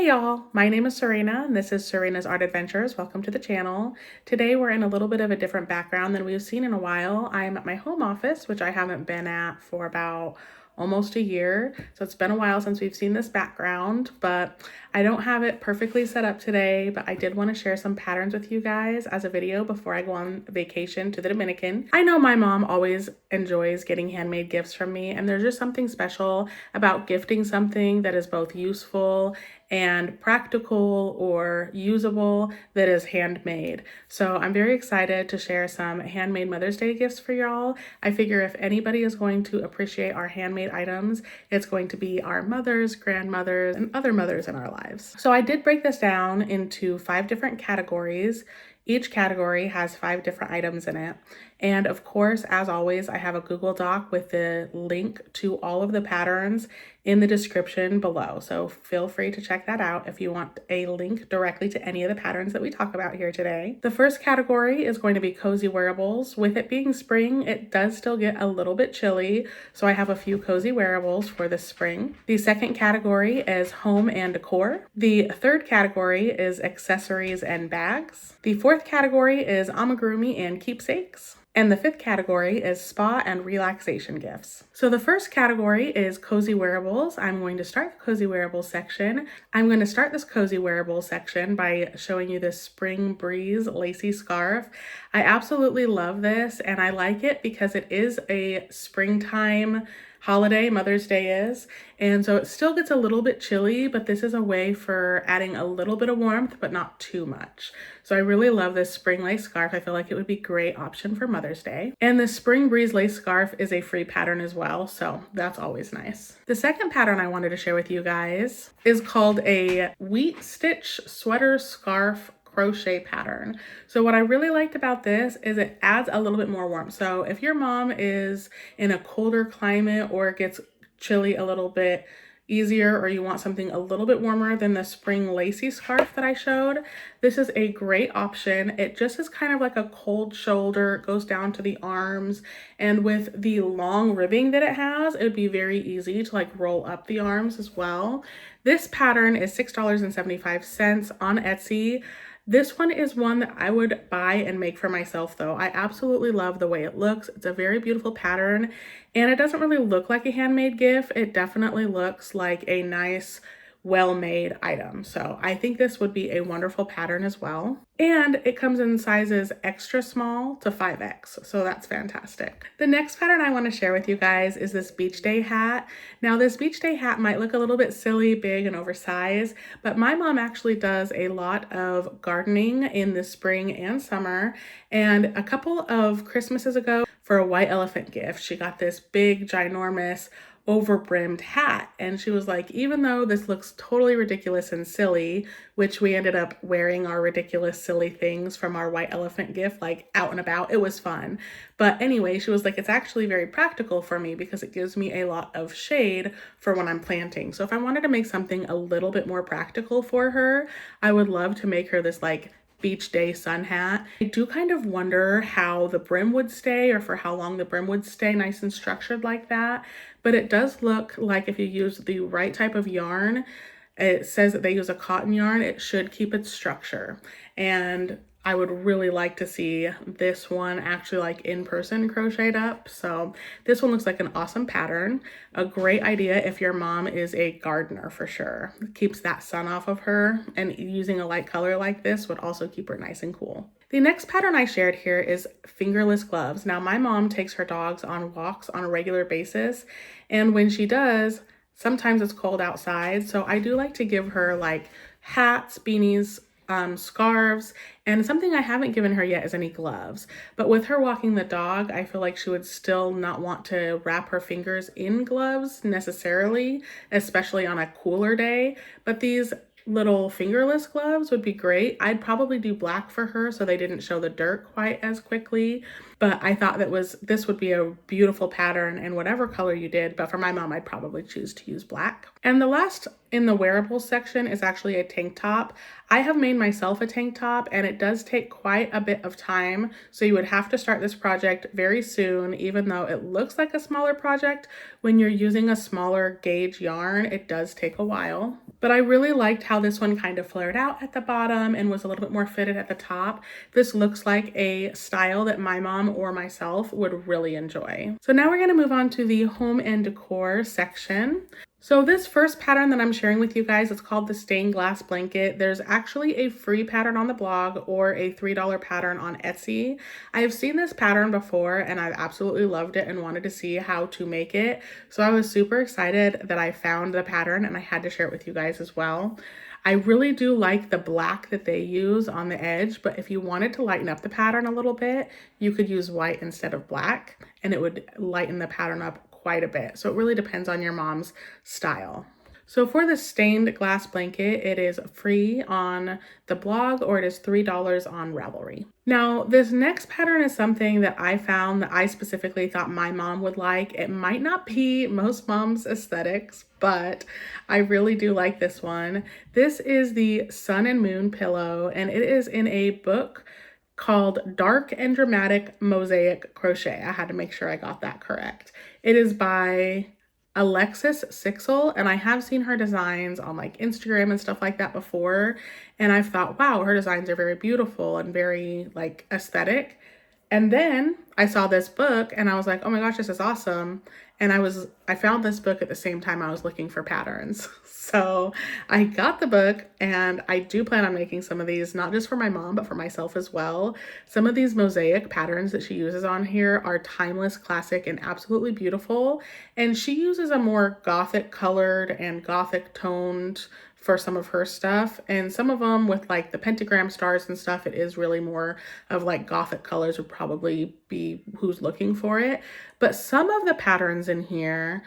Hey y'all, my name is Serena and this is Serena's Art Adventures. Welcome to the channel. Today we're in a little bit of a different background than we've seen in a while. I'm at my home office, which I haven't been at for about almost a year. So it's been a while since we've seen this background, but I don't have it perfectly set up today, but I did want to share some patterns with you guys as a video before I go on vacation to the Dominican. I know my mom always enjoys getting handmade gifts from me, and there's just something special about gifting something that is both useful and practical or usable that is handmade. So I'm very excited to share some handmade Mother's Day gifts for y'all. I figure if anybody is going to appreciate our handmade items, it's going to be our mothers, grandmothers, and other mothers in our lives. So I did break this down into 5 different categories. Each category has 5 different items in it. And of course, as always, I have a Google Doc with the link to all of the patterns in the description below. So feel free to check that out if you want a link directly to any of the patterns that we talk about here today. The first category is going to be cozy wearables. With it being spring, it does still get a little bit chilly, so I have a few cozy wearables for this spring. The second category is home and decor. The third category is accessories and bags. The fourth category is amigurumi and keepsakes. And the fifth category is spa and relaxation gifts. So the first category is cozy wearables. I'm going to start the cozy wearables section. I'm going to start this cozy wearables section by showing you this Spring Breeze lacy scarf. I absolutely love this, and I like it because it is a springtime holiday. Mother's Day is, and so it still gets a little bit chilly, but this is a way for adding a little bit of warmth but not too much. So I really love this spring lace scarf. I feel like it would be a great option for Mother's Day. And the Spring Breeze lace scarf is a free pattern as well, so that's always nice. The second pattern I wanted to share with you guys is called a wheat stitch sweater scarf crochet pattern. So what I really liked about this is it adds a little bit more warmth. So if your mom is in a colder climate or it gets chilly a little bit easier, or you want something a little bit warmer than the spring lacy scarf that I showed, this is a great option. It just is kind of like a cold shoulder. It goes down to the arms, and with the long ribbing that it has, it would be very easy to like roll up the arms as well. This pattern is $6.75 on Etsy. This one is one that I would buy and make for myself though. I absolutely love the way it looks. It's a very beautiful pattern, and it doesn't really look like a handmade gift. It definitely looks like a nice, well-made item. So I think this would be a wonderful pattern as well. And it comes in sizes extra small to 5X, so that's fantastic. The next pattern I want to share with you guys is this beach day hat. Now this beach day hat might look a little bit silly, big, and oversized, but my mom actually does a lot of gardening in the spring and summer, and a couple of Christmases ago for a white elephant gift, she got this big, ginormous, over-brimmed hat, and she was like, even though this looks totally ridiculous and silly, which we ended up wearing our ridiculous silly things from our white elephant gift like out and about, it was fun. But anyway, she was like, it's actually very practical for me because it gives me a lot of shade for when I'm planting. So if I wanted to make something a little bit more practical for her, I would love to make her this like beach day sun hat. I do kind of wonder how the brim would stay, or for how long the brim would stay nice and structured like that, but it does look like if you use the right type of yarn, it says that they use a cotton yarn, it should keep its structure. And I would really like to see this one actually like in person crocheted up. So this one looks like an awesome pattern. A great idea if your mom is a gardener for sure. It keeps that sun off of her, and using a light color like this would also keep her nice and cool. The next pattern I shared here is fingerless gloves. Now my mom takes her dogs on walks on a regular basis, and when she does, sometimes it's cold outside. So I do like to give her like hats, beanies, scarves, and something I haven't given her yet is any gloves. But with her walking the dog, I feel like she would still not want to wrap her fingers in gloves necessarily, especially on a cooler day. But these little fingerless gloves would be great. I'd probably do black for her so they didn't show the dirt quite as quickly. but I thought this would be a beautiful pattern in whatever color you did, but for my mom, I'd probably choose to use black. And the last in the wearables section is actually a tank top. I have made myself a tank top and it does take quite a bit of time. So you would have to start this project very soon, even though it looks like a smaller project. When you're using a smaller gauge yarn, it does take a while. But I really liked how this one kind of flared out at the bottom and was a little bit more fitted at the top. This looks like a style that my mom or myself would really enjoy. So now we're going to move on to the home and decor section. So this first pattern that I'm sharing with you guys, it's called the stained glass blanket. There's actually a free pattern on the blog or a $3 pattern on Etsy. I've seen this pattern before and I've absolutely loved it and wanted to see how to make it. So I was super excited that I found the pattern and I had to share it with you guys as well. I really do like the black that they use on the edge, but if you wanted to lighten up the pattern a little bit, you could use white instead of black and it would lighten the pattern up quite a bit. So it really depends on your mom's style. So for the stained glass blanket, it is free on the blog or it is $3 on Ravelry. Now, this next pattern is something that I found that I specifically thought my mom would like. It might not be most moms' aesthetics, but I really do like this one. This is the Sun and Moon pillow, and it is in a book called Dark and Dramatic Mosaic Crochet. I had to make sure I got that correct. It is by Alexis Sixel, and I have seen her designs on like Instagram and stuff like that before, and I've thought, wow, her designs are very beautiful and very like aesthetic. And then I saw this book and I was like, oh my gosh, this is awesome. And I found this book at the same time I was looking for patterns. So I got the book and I do plan on making some of these, not just for my mom, but for myself as well. Some of these mosaic patterns that she uses on here are timeless, classic, and absolutely beautiful. And she uses a more gothic colored and gothic toned for some of her stuff, and some of them with like the pentagram stars and stuff, it is really more of like gothic colors would probably be who's looking for it. But some of the patterns in here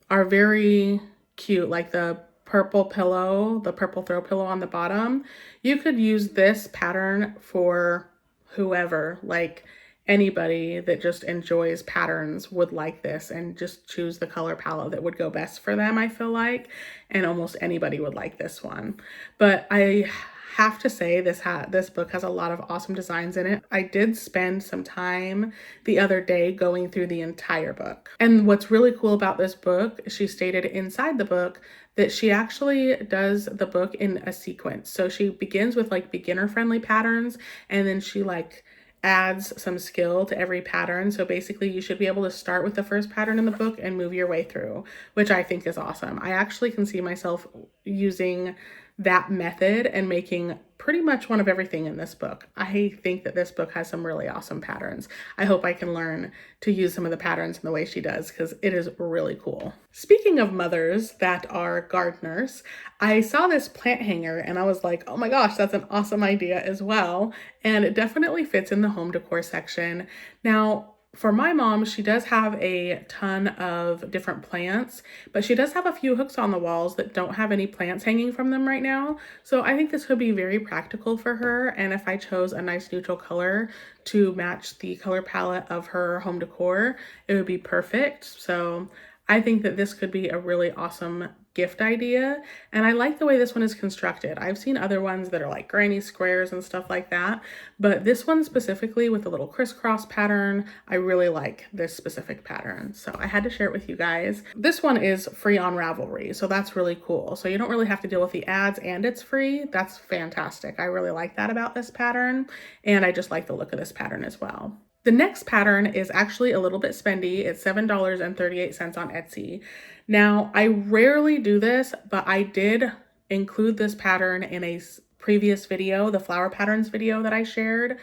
are very cute, like the purple pillow, the purple throw pillow on the bottom. You could use this pattern for whoever, like anybody that just enjoys patterns would like this and just choose the color palette that would go best for them, I feel like. And almost anybody would like this one. But I have to say this book has a lot of awesome designs in it. I did spend some time the other day going through the entire book. And what's really cool about this book, she stated inside the book that she actually does the book in a sequence. So she begins with like beginner friendly patterns, and then she like adds some skill to every pattern. So basically you should be able to start with the first pattern in the book and move your way through, which I think is awesome. I actually can see myself using that method and making pretty much one of everything in this book. I think that this book has some really awesome patterns. I hope I can learn to use some of the patterns in the way she does because it is really cool. Speaking of mothers that are gardeners, I saw this plant hanger and I was like, oh my gosh, that's an awesome idea as well. And it definitely fits in the home decor section. Now, for my mom, she does have a ton of different plants, but she does have a few hooks on the walls that don't have any plants hanging from them right now. So I think this could be very practical for her. And if I chose a nice neutral color to match the color palette of her home decor, it would be perfect. So I think that this could be a really awesome gift idea. And I like the way this one is constructed. I've seen other ones that are like granny squares and stuff like that, but this one specifically with a little crisscross pattern, I really like this specific pattern. So I had to share it with you guys. This one is free on Ravelry, so that's really cool. So you don't really have to deal with the ads and it's free. That's fantastic. I really like that about this pattern. And I just like the look of this pattern as well. The next pattern is actually a little bit spendy. It's $7.38 on Etsy. Now, I rarely do this, but I did include this pattern in a previous video, the flower patterns video that I shared.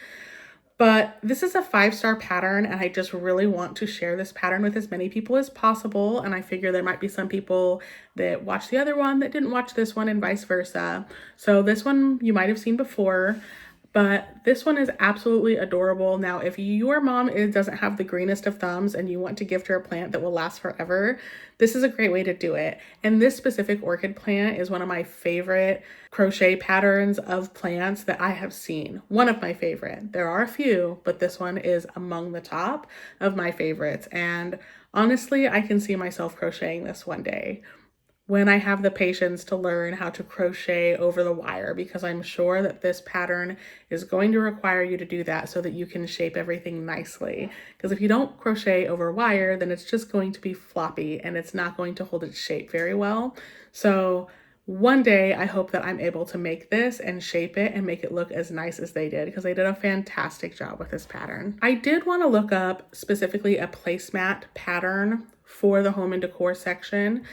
But this is a 5-star pattern and I just really want to share this pattern with as many people as possible. And I figure there might be some people that watched the other one that didn't watch this one and vice versa. So this one you might have seen before. But this one is absolutely adorable. Now, if your mom doesn't have the greenest of thumbs and you want to gift her a plant that will last forever, this is a great way to do it. And this specific orchid plant is one of my favorite crochet patterns of plants that I have seen. One of my favorite. There are a few, but this one is among the top of my favorites. And honestly, I can see myself crocheting this one day when I have the patience to learn how to crochet over the wire, because I'm sure that this pattern is going to require you to do that so that you can shape everything nicely. Because if you don't crochet over wire, then it's just going to be floppy and it's not going to hold its shape very well. So one day I hope that I'm able to make this and shape it and make it look as nice as they did, because they did a fantastic job with this pattern. I did want to look up specifically a placemat pattern for the home and decor section.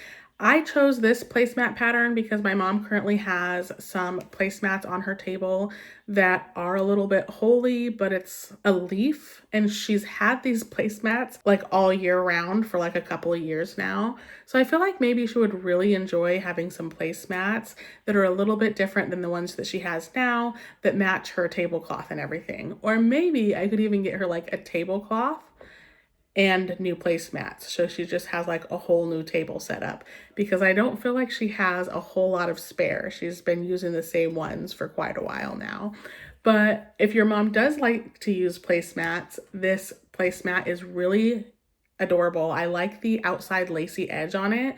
I chose this placemat pattern because my mom currently has some placemats on her table that are a little bit holy, but it's a leaf, and she's had these placemats like all year round for like a couple of years now. So I feel like maybe she would really enjoy having some placemats that are a little bit different than the ones that she has now that match her tablecloth and everything. Or maybe I could even get her like a tablecloth and new placemats, so she just has like a whole new table set up, because I don't feel like she has a whole lot of spare. She's been using the same ones for quite a while now. But if your mom does like to use placemats, this placemat is really adorable. I like the outside lacy edge on it.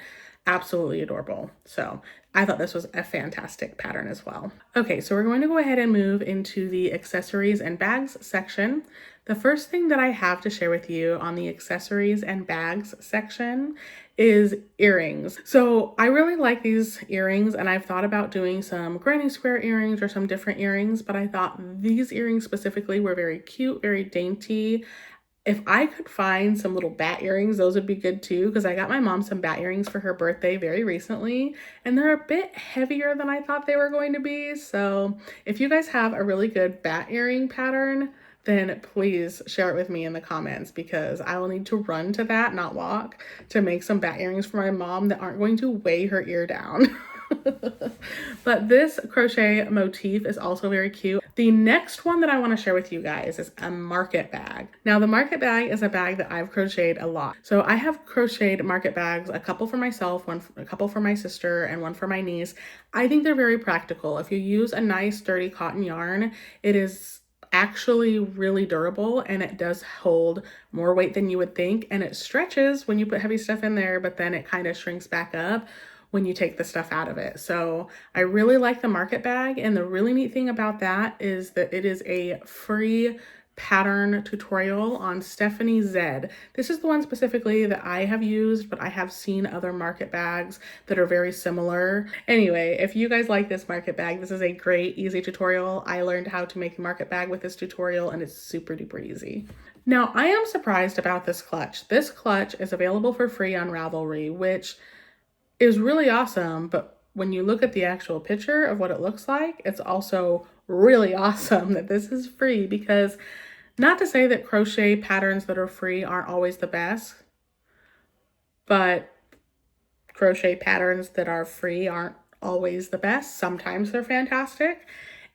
Absolutely adorable. So I thought this was a fantastic pattern as well. Okay, so we're going to go ahead and move into the accessories and bags section. The first thing that I have to share with you on the accessories and bags section is earrings. So I really like these earrings, and I've thought about doing some granny square earrings or some different earrings, but I thought these earrings specifically were very cute, very dainty. If I could find some little bat earrings, those would be good too, because I got my mom some bat earrings for her birthday very recently, and they're a bit heavier than I thought they were going to be. So if you guys have a really good bat earring pattern, then please share it with me in the comments, because I will need to run to that, not walk, to make some bat earrings for my mom that aren't going to weigh her ear down. But this crochet motif is also very cute. The next one that I want to share with you guys is a market bag. Now, the market bag is a bag that I've crocheted a lot. So I have crocheted market bags, a couple for myself, a couple for my sister, and one for my niece. I think they're very practical. If you use a nice sturdy cotton yarn, it is actually really durable, and it does hold more weight than you would think, and it stretches when you put heavy stuff in there, but then it kind of shrinks back up when you take the stuff out of it. So I really like the market bag, and the really neat thing about that is that it is a free pattern tutorial on Stephanie Zed. This is the one specifically that I have used, but I have seen other market bags that are very similar. Anyway, if you guys like this market bag, this is a great easy tutorial. I learned how to make a market bag with this tutorial, and it's super duper easy. Now, I am surprised about this clutch. This clutch is available for free on Ravelry, which is really awesome, but when you look at the actual picture of what it looks like, it's also really awesome that this is free, because not to say that crochet patterns that are free aren't always the best, but crochet patterns that are free aren't always the best. Sometimes they're fantastic.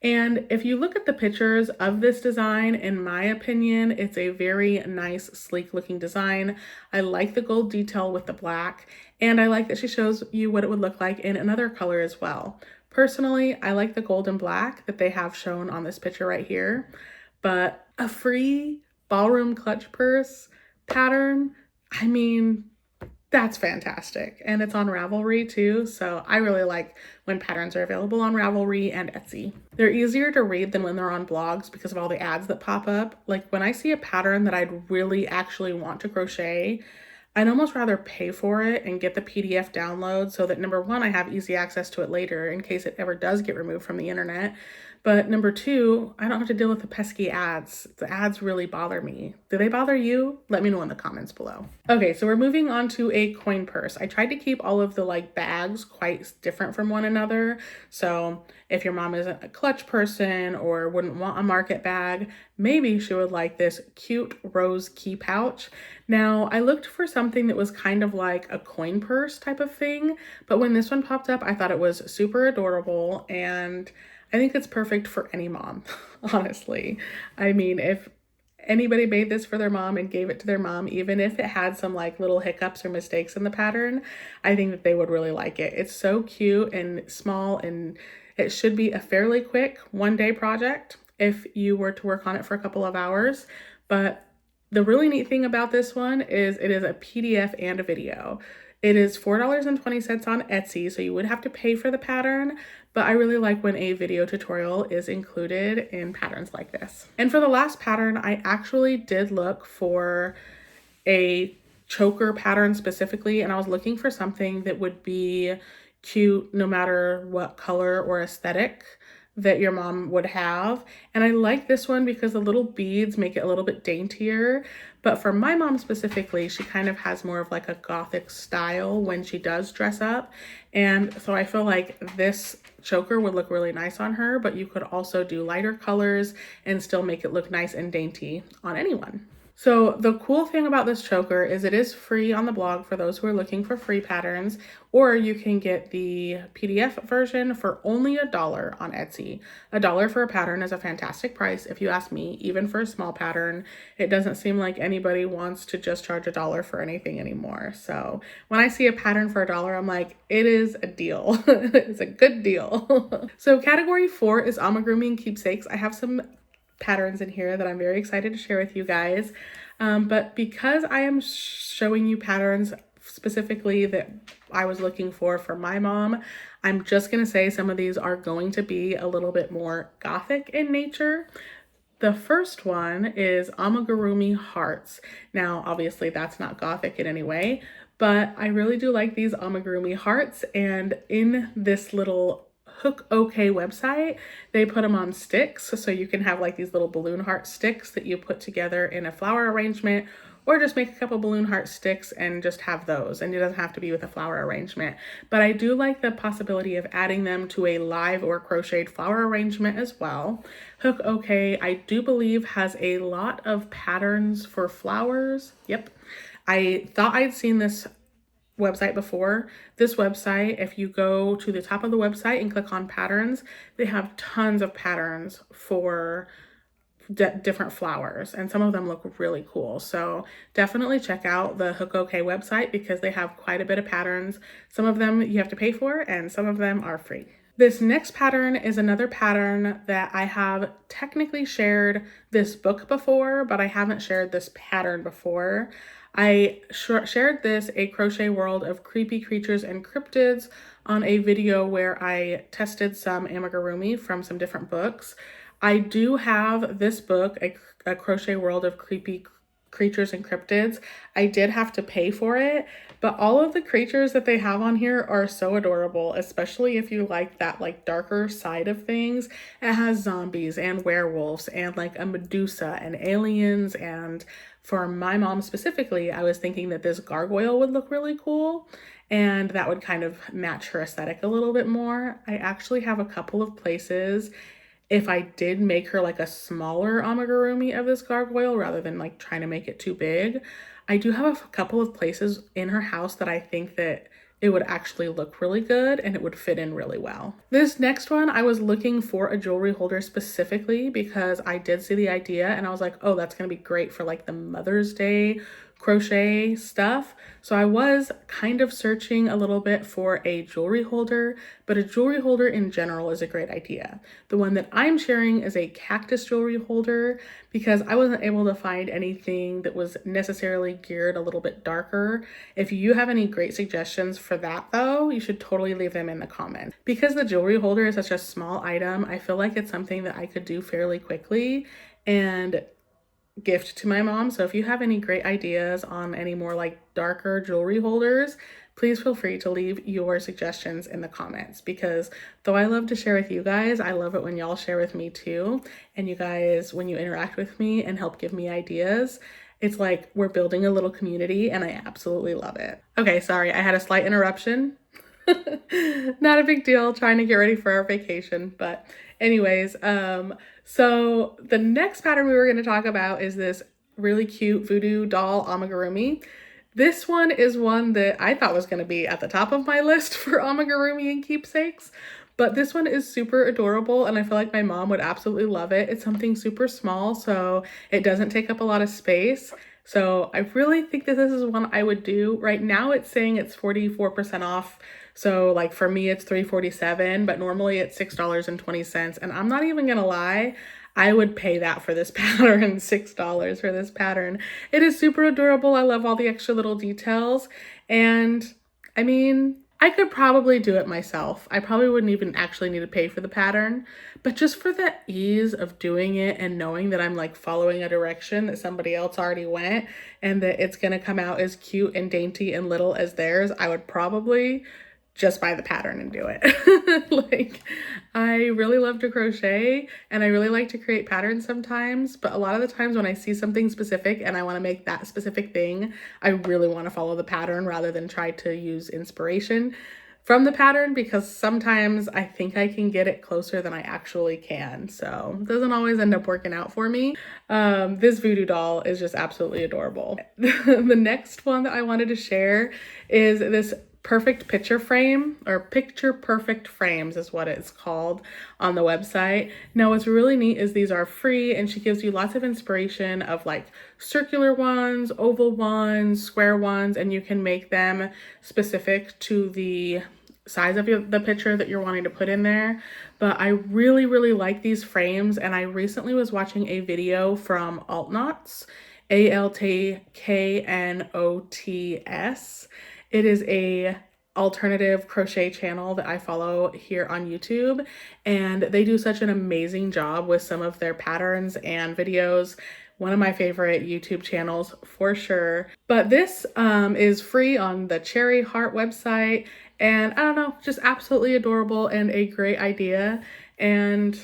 And if you look at the pictures of this design, in my opinion, it's a very nice, sleek looking design. I like the gold detail with the black, and I like that she shows you what it would look like in another color as well. Personally, I like the gold and black that they have shown on this picture right here, but a free ballroom clutch purse pattern, I mean, that's fantastic. And it's on Ravelry too, so I really like when patterns are available on Ravelry and Etsy. They're easier to read than when they're on blogs because of all the ads that pop up. Like when I see a pattern that I'd really actually want to crochet, I'd almost rather pay for it and get the PDF download so that number one, I have easy access to it later in case it ever does get removed from the internet. But number two, I don't have to deal with the pesky ads. The ads really bother me. Do they bother you? Let me know in the comments below. Okay, so we're moving on to a coin purse. I tried to keep all of the bags quite different from one another. So if your mom isn't a clutch person or wouldn't want a market bag, maybe she would like this cute rose key pouch. Now, I looked for something that was kind of like a coin purse type of thing, but when this one popped up, I thought it was super adorable, and I think it's perfect for any mom, honestly. I mean, if anybody made this for their mom and gave it to their mom, even if it had some like little hiccups or mistakes in the pattern, I think that they would really like it. It's so cute and small, and it should be a fairly quick 1-day project if you were to work on it for a couple of hours. But the really neat thing about this one is it is a PDF and a video. It is $4.20 on Etsy, so you would have to pay for the pattern, but I really like when a video tutorial is included in patterns like this. And for the last pattern, I actually did look for a choker pattern specifically, and I was looking for something that would be cute no matter what color or aesthetic that your mom would have. And I like this one because the little beads make it a little bit daintier. But for my mom specifically, she kind of has more of like a gothic style when she does dress up. And so I feel like this choker would look really nice on her, but you could also do lighter colors and still make it look nice and dainty on anyone. So the cool thing about this choker is it is free on the blog for those who are looking for free patterns, or you can get the PDF version for only $1 on Etsy. $1 for a pattern is a fantastic price if you ask me, even for a small pattern. It doesn't seem like anybody wants to just charge $1 for anything anymore. So when I see a pattern for $1, I'm like, it is a deal. It's a good deal. So category 4 is amigurumi and keepsakes. I have some patterns in here that I'm very excited to share with you guys. But because I am showing you patterns specifically that I was looking for my mom, I'm just going to say some of these are going to be a little bit more gothic in nature. The first one is amigurumi hearts. Now, obviously that's not gothic in any way, but I really do like these amigurumi hearts, and in this little Hook OK website, they put them on sticks, so you can have like these little balloon heart sticks that you put together in a flower arrangement, or just make a couple balloon heart sticks and just have those, and it doesn't have to be with a flower arrangement. But I do like the possibility of adding them to a live or crocheted flower arrangement as well. Hook OK, I do believe, has a lot of patterns for flowers. Yep. I thought I'd seen this website before. This website, if you go to the top of the website and click on patterns, they have tons of patterns for different flowers, and some of them look really cool. So definitely check out the Hook OK website because they have quite a bit of patterns. Some of them you have to pay for and some of them are free. This next pattern is another pattern that I have technically shared this book before, but I haven't shared this pattern before. I shared this, A Crochet World of Creepy Creatures and Cryptids, on a video where I tested some amigurumi from some different books. I do have this book, A Crochet World of Creepy Creatures and Cryptids. I did have to pay for it, but all of the creatures that they have on here are so adorable, especially if you like that like darker side of things. It has zombies and werewolves and like a Medusa and aliens, and for my mom specifically, I was thinking that this gargoyle would look really cool and that would kind of match her aesthetic a little bit more. I actually have a couple of places if I did make her like a smaller amigurumi of this gargoyle rather than like trying to make it too big. I do have a couple of places in her house that I think that it would actually look really good and it would fit in really well. This next one, I was looking for a jewelry holder specifically because I did see the idea and I was like, oh, that's gonna be great for like the Mother's Day crochet stuff. So I was kind of searching a little bit for a jewelry holder, but a jewelry holder in general is a great idea. The one that I'm sharing is a cactus jewelry holder because I wasn't able to find anything that was necessarily geared a little bit darker. If you have any great suggestions for that though, you should totally leave them in the comments. Because the jewelry holder is such a small item, I feel like it's something that I could do fairly quickly and gift to my mom. So if you have any great ideas on any more like darker jewelry holders, please feel free to leave your suggestions in the comments, because though I love to share with you guys, I love it when y'all share with me too. And you guys, when you interact with me and help give me ideas, it's like we're building a little community and I absolutely love it. Okay, sorry, I had a slight interruption. Not a big deal, trying to get ready for our vacation. But anyways, so the next pattern we were going to talk about is this really cute voodoo doll amigurumi. This one is one that I thought was going to be at the top of my list for amigurumi and keepsakes, But this one is super adorable and I feel like my mom would absolutely love it. It's something super small, so it doesn't take up a lot of space. So I really think that this is one I would do. Right now it's saying it's 44% off. So like for me it's $3.47, but normally it's $6.20. And I'm not even gonna lie, I would pay that for this pattern, $6 for this pattern. It is super adorable. I love all the extra little details. And I mean, I could probably do it myself. I probably wouldn't even actually need to pay for the pattern, but just for the ease of doing it and knowing that I'm like following a direction that somebody else already went and that it's gonna come out as cute and dainty and little as theirs, I would probably just buy the pattern and do it. Like, I really love to crochet and I really like to create patterns sometimes, but a lot of the times when I see something specific and I want to make that specific thing, I really want to follow the pattern rather than try to use inspiration from the pattern, because sometimes I think I can get it closer than I actually can. So it doesn't always end up working out for me. This voodoo doll is just absolutely adorable. The next one that I wanted to share is this perfect picture frame, or picture perfect frames is what it's called on the website. Now what's really neat is these are free and she gives you lots of inspiration of like circular ones, oval ones, square ones, and you can make them specific to the size of the picture that you're wanting to put in there. But I really like these frames, and I recently was watching a video from Altknots, ALTKNOTS. It is a alternative crochet channel that I follow here on YouTube, and they do such an amazing job with some of their patterns and videos. One of my favorite YouTube channels for sure. But this is free on the Cherry Heart website, and I don't know, just absolutely adorable and a great idea. And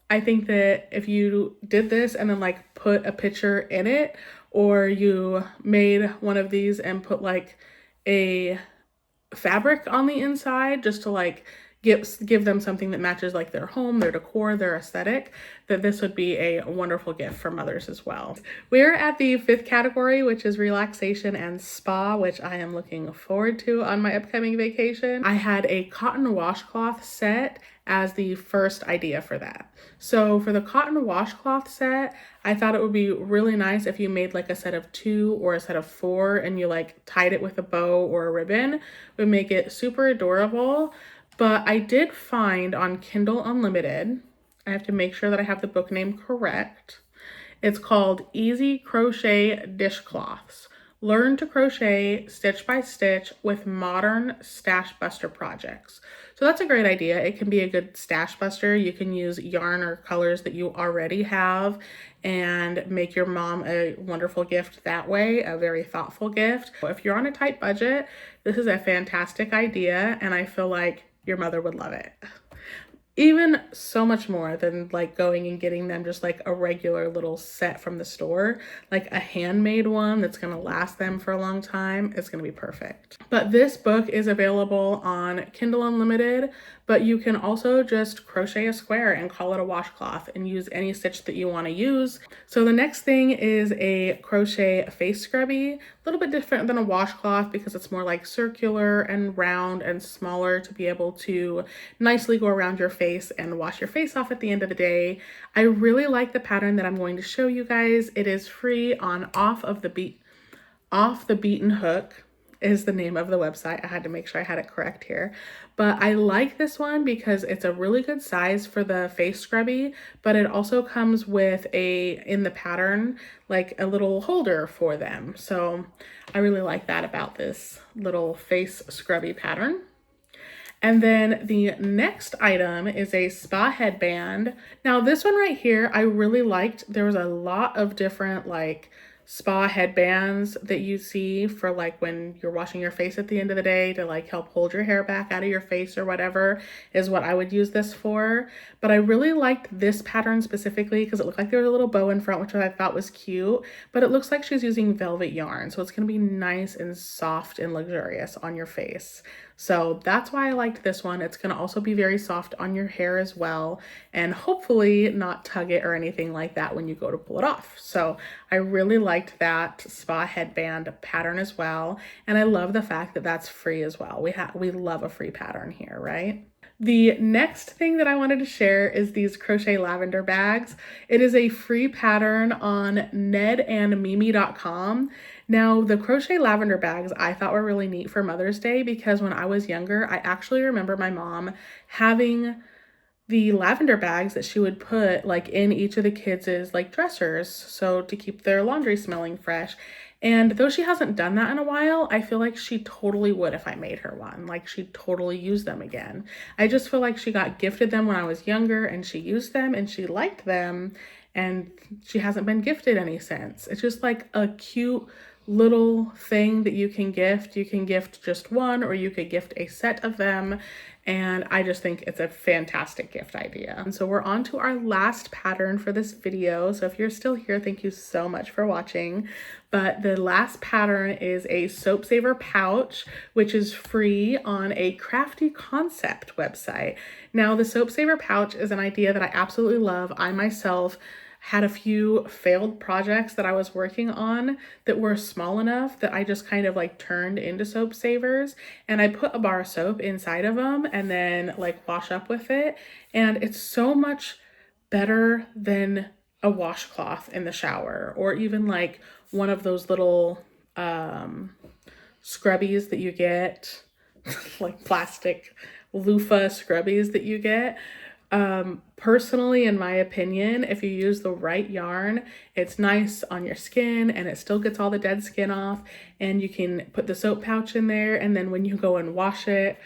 I think that if you did this and then like put a picture in it, or you made one of these and put like a fabric on the inside just to like give them something that matches like their home, their decor, their aesthetic, that this would be a wonderful gift for mothers as well. We're at the 5th category, which is relaxation and spa, which I am looking forward to on my upcoming vacation. I had a cotton washcloth set as the first idea for that. So for the cotton washcloth set, I thought it would be really nice if you made like a set of 2 or a set of 4 and you like tied it with a bow or a ribbon. It would make it super adorable. But I did find on Kindle Unlimited, I have to make sure that I have the book name correct. It's called Easy Crochet Dishcloths. Learn to crochet stitch by stitch with modern stash buster projects. So that's a great idea. It can be a good stash buster. You can use yarn or colors that you already have and make your mom a wonderful gift that way, a very thoughtful gift. If you're on a tight budget, this is a fantastic idea, and I feel like your mother would love it. Even so much more than like going and getting them just like a regular little set from the store, like a handmade one that's gonna last them for a long time. It's gonna be perfect. But this book is available on Kindle Unlimited, but you can also just crochet a square and call it a washcloth and use any stitch that you wanna use. So the next thing is a crochet face scrubby, a little bit different than a washcloth because it's more like circular and round and smaller to be able to nicely go around your face and wash your face off at the end of the day. I really like the pattern that I'm going to show you guys. It is free on Off the Beaten Hook is the name of the website. I had to make sure I had it correct here. But I like this one because it's a really good size for the face scrubby, but it also comes with in the pattern, like a little holder for them. So I really like that about this little face scrubby pattern. And then the next item is a spa headband. Now this one right here, I really liked. There was a lot of different like spa headbands that you see for like when you're washing your face at the end of the day to like help hold your hair back out of your face or whatever is what I would use this for. But I really liked this pattern specifically because it looked like there was a little bow in front, which I thought was cute, but it looks like she's using velvet yarn. So it's gonna be nice and soft and luxurious on your face. So that's why I liked this one. It's gonna also be very soft on your hair as well, and hopefully not tug it or anything like that when you go to pull it off. So I really liked that spa headband pattern as well. And I love the fact that that's free as well. We love a free pattern here, right? The next thing that I wanted to share is these crochet lavender bags. It is a free pattern on nedandmimi.com. Now, the crochet lavender bags I thought were really neat for Mother's Day because when I was younger, I actually remember my mom having the lavender bags that she would put like in each of the kids' like dressers, so to keep their laundry smelling fresh. And though she hasn't done that in a while, I feel like she totally would if I made her one. Like she'd totally use them again. I just feel like she got gifted them when I was younger and she used them and she liked them and she hasn't been gifted any since. It's just like a cute little thing that you can gift. You can gift just one or you could gift a set of them. And I just think it's a fantastic gift idea. And so we're on to our last pattern for this video. So if you're still here, thank you so much for watching. But the last pattern is a soap saver pouch, which is free on a Crafty Concept website. Now, the soap saver pouch is an idea that I absolutely love. I myself had a few failed projects that I was working on that were small enough that I just kind of like turned into soap savers, and I put a bar of soap inside of them and then like wash up with it. And it's so much better than a washcloth in the shower or even like one of those little scrubbies that you get, like plastic loofah scrubbies that you get. Personally, in my opinion, if you use the right yarn, it's nice on your skin and it still gets all the dead skin off, and you can put the soap pouch in there, and then when you go and wash it,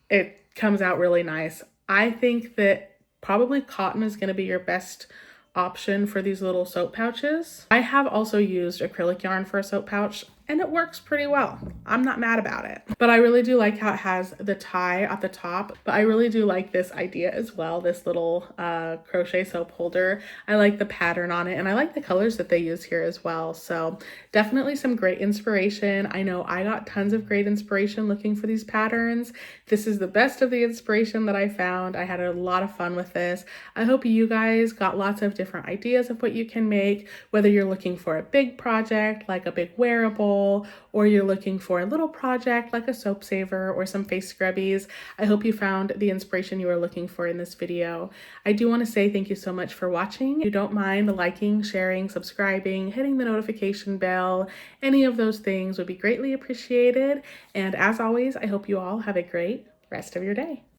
it comes out really nice. I think that probably cotton is going to be your best option for these little soap pouches. I have also used acrylic yarn for a soap pouch and it works pretty well. I'm not mad about it. But I really do like how it has the tie at the top. But I really do like this idea as well, this little crochet soap holder. I like the pattern on it and I like the colors that they use here as well. So definitely some great inspiration. I know I got tons of great inspiration looking for these patterns. This is the best of the inspiration that I found. I had a lot of fun with this. I hope you guys got lots of different ideas of what you can make, whether you're looking for a big project like a big wearable, or you're looking for a little project like a soap saver or some face scrubbies. I hope you found the inspiration you were looking for in this video. I do want to say thank you so much for watching. If you don't mind liking, sharing, subscribing, hitting the notification bell, any of those things would be greatly appreciated. And as always, I hope you all have a great rest of your day.